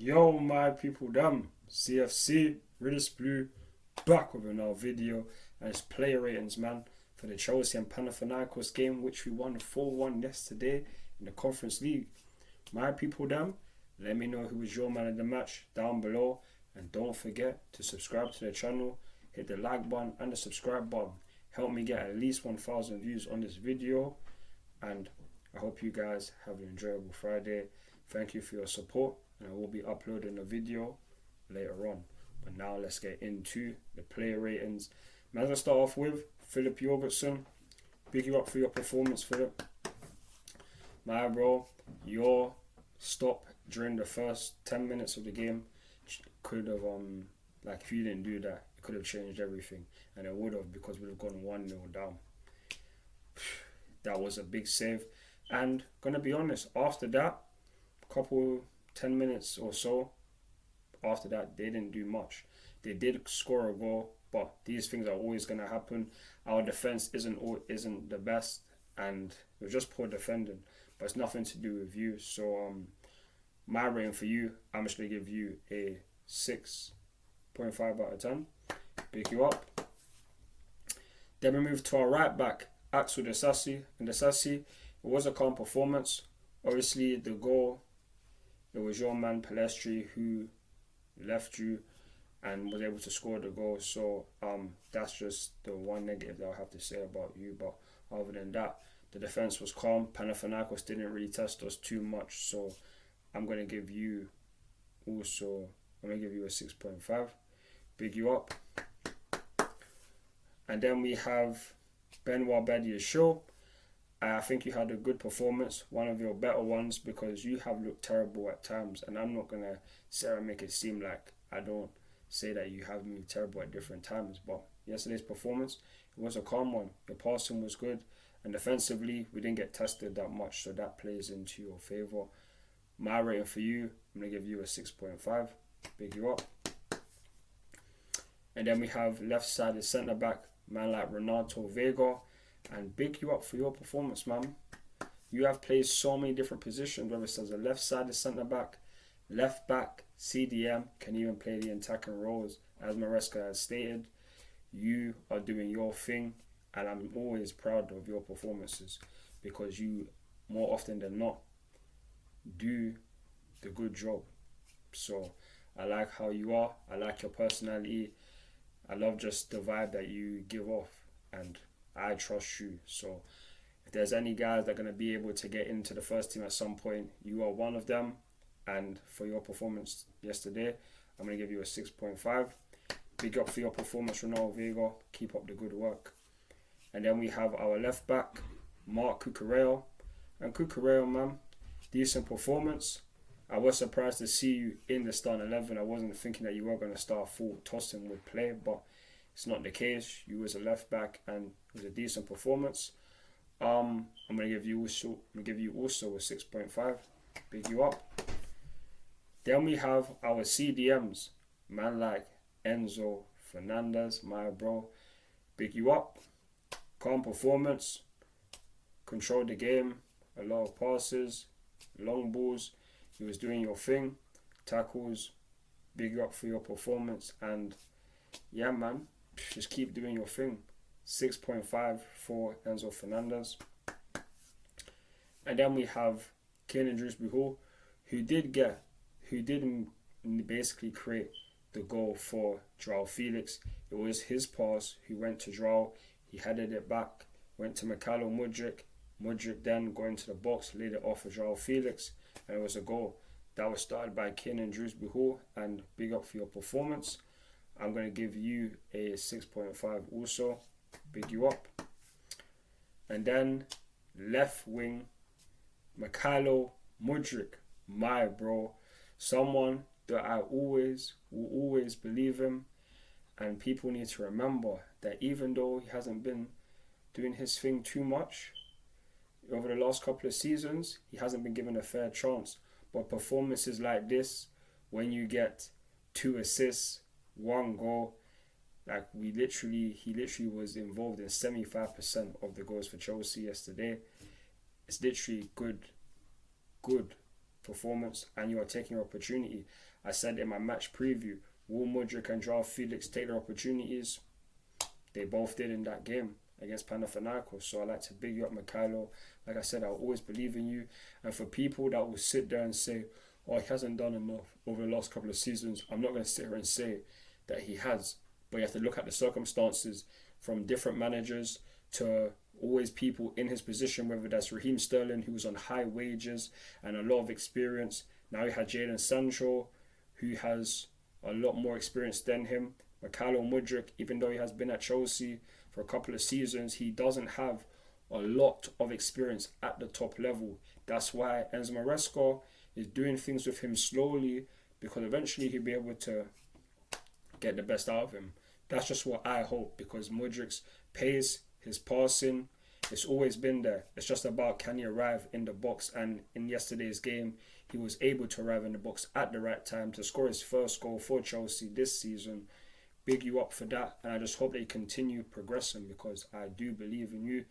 Yo, my people, them CFC, Redis Blue, back with another video, and it's player ratings, man, for the Chelsea and Panathinaikos game, which we won 4-1 yesterday in the Conference League. My people, them, let me know who was your man of the match down below, and don't forget to subscribe to the channel, hit the like button and the subscribe button. Help me get at least 1,000 views on this video, and I hope you guys have an enjoyable Friday. Thank you for your support, and I will be uploading a video later on. But now let's get into the player ratings. I'm going to start off with Filip Jorgensen. Big you up for your performance, Filip. My bro, your stop during the first 10 minutes of the game could have, if you didn't do that, it could have changed everything. And it would have, because we'd have gone 1-0 down. That was a big save. And gonna be honest, after that, couple 10 minutes or so after that, they didn't do much. They did score a goal, but these things are always gonna happen. Our defense isn't the best, and it was just poor defending, but it's nothing to do with you. So my rating for you, I'm just gonna give you a 6.5 out of 10. Pick you up. Then we move to our right back, Axel Disasi. And Disasi, it was a calm performance. Obviously, the goal, it was your man Palestri who left you and was able to score the goal. So that's just the one negative that I have to say about you. But other than that, the defense was calm. Panathinaikos didn't really test us too much. So I'm going to give you a 6.5. Big you up. And then we have Benoit Badiashile. I think you had a good performance, one of your better ones, because you have looked terrible at times, and I'm not going to sit and make it seem like I don't say that you have moved terrible at different times, but yesterday's performance, it was a calm one. Your passing was good, and defensively, we didn't get tested that much, so that plays into your favour. My rating for you, I'm going to give you a 6.5. Big you up. And then we have left-sided centre-back, man like Renato Veiga, and big you up for your performance, man. You have played so many different positions, whether it's as a left-sided centre-back, left-back, CDM, can even play the attacking roles. As Maresca has stated, you are doing your thing, and I'm always proud of your performances because you, more often than not, do the good job. So I like how you are. I like your personality. I love just the vibe that you give off, and I trust you. So if there's any guys that are going to be able to get into the first team at some point, you are one of them. And for your performance yesterday, I'm going to give you a 6.5. Big up for your performance, Renato Veiga. Keep up the good work. And then we have our left back, Marc Cucurella. And Cucurella, man, decent performance. I was surprised to see you in the starting 11. I wasn't thinking that you were going to start full tossing with play, but it's not the case. You was a left back, and it was a decent performance. I'm gonna give you also a 6.5. Big you up. Then we have our CDMs, man like Enzo Fernandez, my bro. Big you up. Calm performance. Controlled the game. A lot of passes, long balls. He was doing your thing. Tackles. Big up for your performance, and yeah, man. Just keep doing your thing. 6.5 for Enzo Fernandez. And then we have Kiernan Drewsbury-Hall, who did basically create the goal for Joao Felix. It was his pass who went to Joao. He headed it back, went to Mykhailo Mudryk. Mudryk then going to the box, laid it off for Joao Felix, and it was a goal. That was started by Kiernan Drewsbury-Hall, and big up for your performance. I'm going to give you a 6.5 also. Big you up. And then left wing, Mykhailo Mudryk, my bro. Someone that I will always believe in. And people need to remember that even though he hasn't been doing his thing too much over the last couple of seasons, he hasn't been given a fair chance. But performances like this, when you get 2 assists, 1 goal, he literally was involved in 75% of the goals for Chelsea yesterday. It's literally good performance and you are taking your opportunity. I said in my match preview, will Mudryk and Joao Felix take their opportunities? They both did in that game against Panathinaikos. So I like to big you up, Mykhailo. Like I said, I'll always believe in you. And for people that will sit there and say, oh, he hasn't done enough over the last couple of seasons, I'm not going to sit here and say that he has. But you have to look at the circumstances from different managers to always people in his position, whether that's Raheem Sterling, who was on high wages and a lot of experience. Now you had Jadon Sancho, who has a lot more experience than him. Mykhailo Mudryk, even though he has been at Chelsea for a couple of seasons, he doesn't have a lot of experience at the top level. That's why Enzo Maresca is doing things with him slowly, because eventually he'll be able to get the best out of him. That's just what I hope, because Mudryk's pace, his passing, it's always been there. It's just about, can he arrive in the box? And in yesterday's game, he was able to arrive in the box at the right time to score his first goal for Chelsea this season. Big you up for that, and I just hope that you continue progressing, because I do believe in you,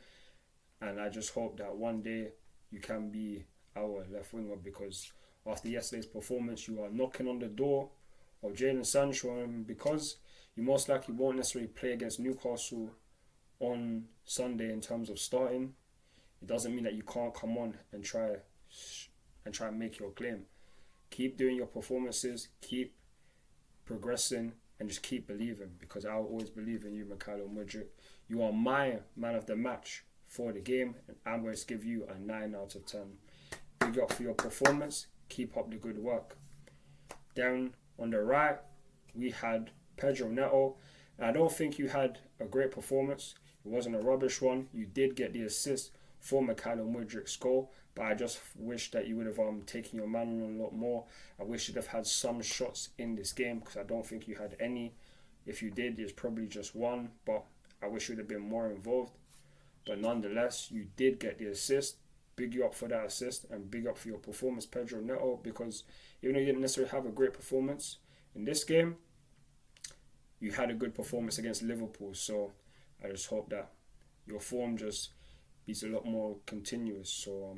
and I just hope that one day you can be our left winger, because after yesterday's performance you are knocking on the door of Jadon Sancho, and because you most likely won't necessarily play against Newcastle on Sunday in terms of starting, it doesn't mean that you can't come on and try and make your claim. Keep doing your performances, keep progressing, and just keep believing, because I'll always believe in you, Mykhailo Mudryk. You are my man of the match for the game, and I'm going to give you a 9 out of 10. Big up for your performance. Keep up the good work. Down on the right, we had Pedro Neto. And I don't think you had a great performance. It wasn't a rubbish one. You did get the assist for Mykhailo Mudryk's goal, but I just wish that you would have taken your man on a lot more. I wish you'd have had some shots in this game, because I don't think you had any. If you did, it's probably just one, but I wish you would have been more involved. But nonetheless, you did get the assist. Big you up for that assist, and big up for your performance, Pedro Neto, because even though you didn't necessarily have a great performance in this game, you had a good performance against Liverpool. So I just hope that your form just be a lot more continuous. So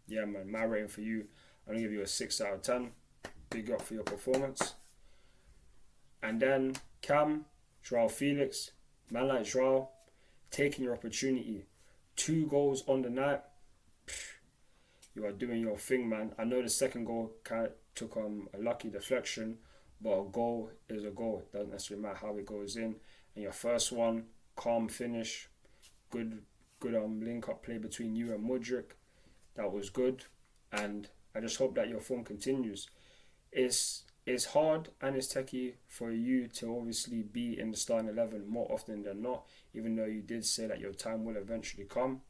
yeah, man, my rating for you, I'm gonna give you a 6 out of 10. Big up for your performance. And then Cam, Joao Felix, man like Joao, taking your opportunity. 2 goals on the night. You are doing your thing, man. I know the second goal kind of took a lucky deflection, but a goal is a goal. It doesn't necessarily matter how it goes in. And your first one, calm finish, good link up play between you and Mudryk. That was good, and I just hope that your form continues. It's hard and it's techie for you to obviously be in the starting 11 more often than not, even though you did say that your time will eventually come.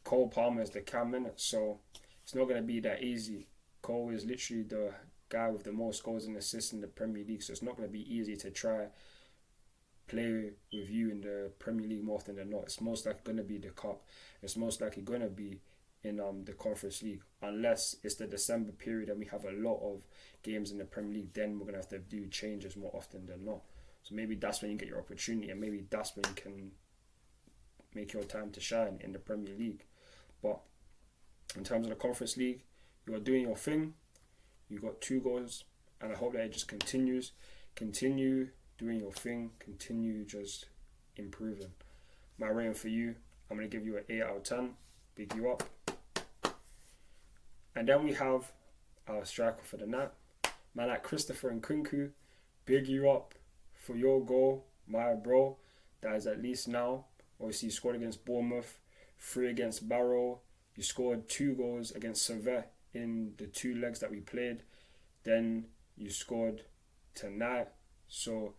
Cole Palmer is the Cam minute, so it's not going to be that easy. Cole is literally the guy with the most goals and assists in the Premier League, so it's not going to be easy to try play with you in the Premier League more often than not. It's most likely going to be the Cup. It's most likely going to be in the Conference League, unless it's the December period and we have a lot of games in the Premier League. Then we're going to have to do changes more often than not. So maybe that's when you get your opportunity, and maybe that's when you can make your time to shine in the Premier League. But in terms of the Conference League, you are doing your thing. You got 2 goals, and I hope that it just continues. Continue doing your thing. Continue just improving. My rating for you, I'm going to give you an 8 out of 10. Big you up. And then we have our striker for the night, man like Christopher Nkunku. Big you up for your goal, my bro. That is at least now. Obviously, you scored against Bournemouth, 3 against Barrow. You scored 2 goals against Sevilla in the 2 legs that we played. Then you scored tonight. So,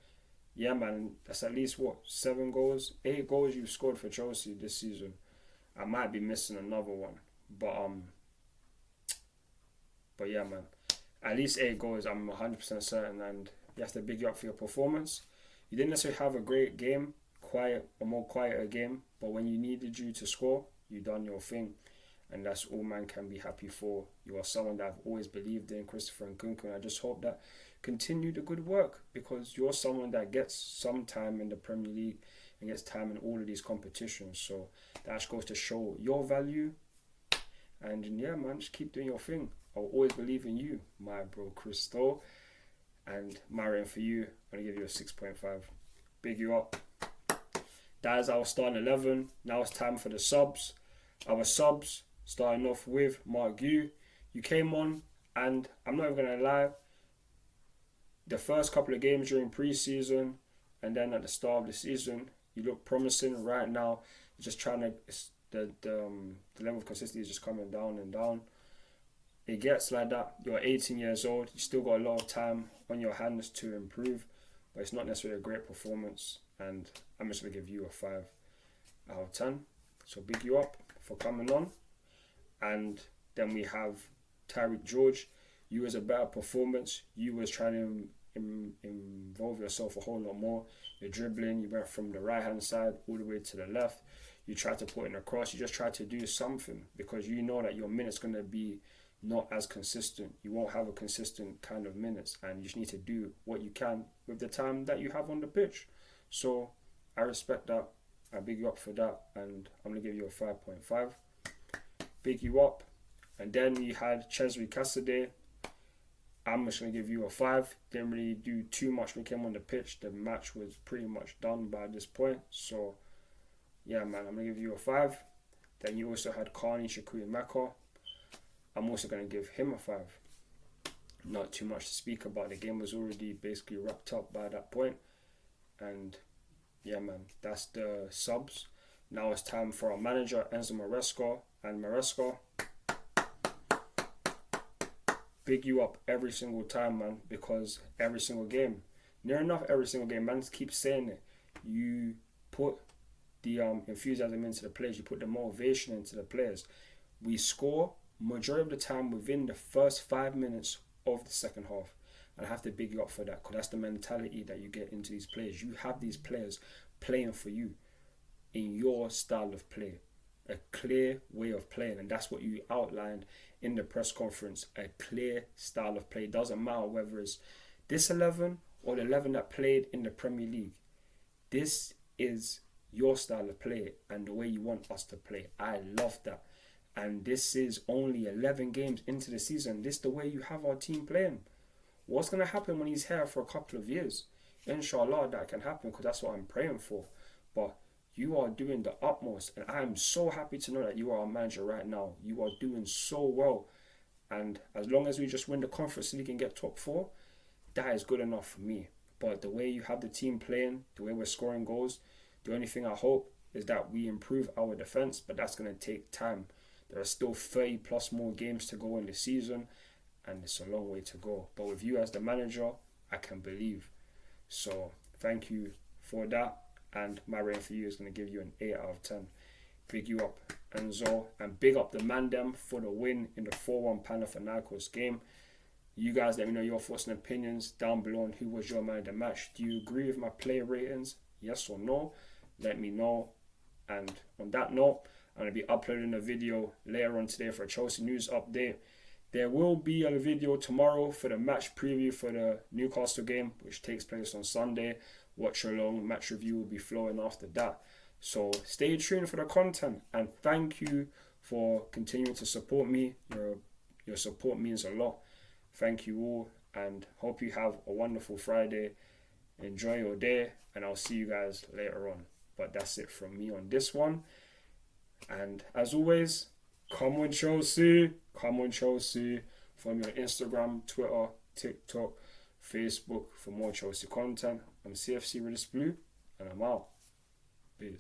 yeah, man, that's at least, 7 goals? 8 goals you've scored for Chelsea this season. I might be missing another one. But yeah, man, at least 8 goals, I'm 100% certain. And you have to big you up for your performance. You didn't necessarily have a great game, a more quieter game, but when you needed you to score, you done your thing, and that's all man can be happy for. You are someone that I've always believed in, Christopher Nkunku, and I just hope that continue the good work, because you're someone that gets some time in the Premier League and gets time in all of these competitions. So that just goes to show your value, And yeah, man, just keep doing your thing. I'll always believe in you, my bro Crystal. And my rating for you, I'm going to give you a 6.5. Big you up. That is our starting 11. Now it's time for the subs. Our subs, starting off with Marc Guiu. You came on, and I'm not even going to lie, the first couple of games during pre-season and then at the start of the season, you look promising. Right now, you're just trying to, the level of consistency is just coming down and down. It gets like that. You're 18 years old. You still got a lot of time on your hands to improve, but it's not necessarily a great performance. And I'm just going to give you a 5 out of 10. So big you up for coming on. And then we have Tyrique George. You was a better performance. You was trying to involve yourself a whole lot more. You're dribbling. You went from the right hand side all the way to the left. You tried to put in a cross. You just tried to do something because you know that your minutes going to be not as consistent. You won't have a consistent kind of minutes, and you just need to do what you can with the time that you have on the pitch. So I respect that. I big you up for that, and I'm going to give you a 5.5. Big you up. And then you had Cesare Casadei. I'm just going to give you a 5. Didn't really do too much when he came on the pitch. The match was pretty much done by this point. So, yeah, man, I'm going to give you a 5. Then you also had Carney Chukwuemeka. I'm also going to give him a 5. Not too much to speak about. The game was already basically wrapped up by that point. And, yeah, man, that's the subs. Now it's time for our manager, Enzo Maresca. And Maresca, big you up every single time, man, because every single game, near enough every single game, man, keep saying it. You put the enthusiasm into the players, you put the motivation into the players. We score majority of the time within the first 5 minutes of the second half. And I have to big you up for that, because that's the mentality that you get into these players. You have these players playing for you in your style of play, a clear way of playing, and that's what you outlined in the press conference. A clear style of play. Doesn't matter whether it's this 11 or the 11 that played in the Premier League. This is your style of play and the way you want us to play. I love that. And this is only 11 games into the season. This is the way you have our team playing. What's going to happen when he's here for a couple of years? Inshallah, that can happen, because that's what I'm praying for. But you are doing the utmost, and I am so happy to know that you are our manager right now. You are doing so well, and as long as we just win the Conference League and get top 4, that is good enough for me. But the way you have the team playing, the way we're scoring goals, the only thing I hope is that we improve our defense, but that's going to take time. There are still 30 plus more games to go in the season, and it's a long way to go. But with you as the manager, I can believe. So thank you for that. And my rating for you is going to give you an 8 out of 10. Big you up, Enzo. And big up the Mandem for the win in the 4-1 Panathinaikos game. You guys let me know your thoughts and opinions down below on who was your man of the match. Do you agree with my player ratings? Yes or no? Let me know. And on that note, I'm going to be uploading a video later on today for a Chelsea news update. There will be a video tomorrow for the match preview for the Newcastle game, which takes place on Sunday. Watch along, match review will be flowing after that. So stay tuned for the content, and thank you for continuing to support me. Your support means a lot. Thank you all, and hope you have a wonderful Friday. Enjoy your day, and I'll see you guys later on. But that's it from me on this one. And as always, come on Chelsea, come on Chelsea. From your Instagram, Twitter, TikTok, Facebook for more Chelsea content. I'm CFC Redis Blue, and I'm out. Peace.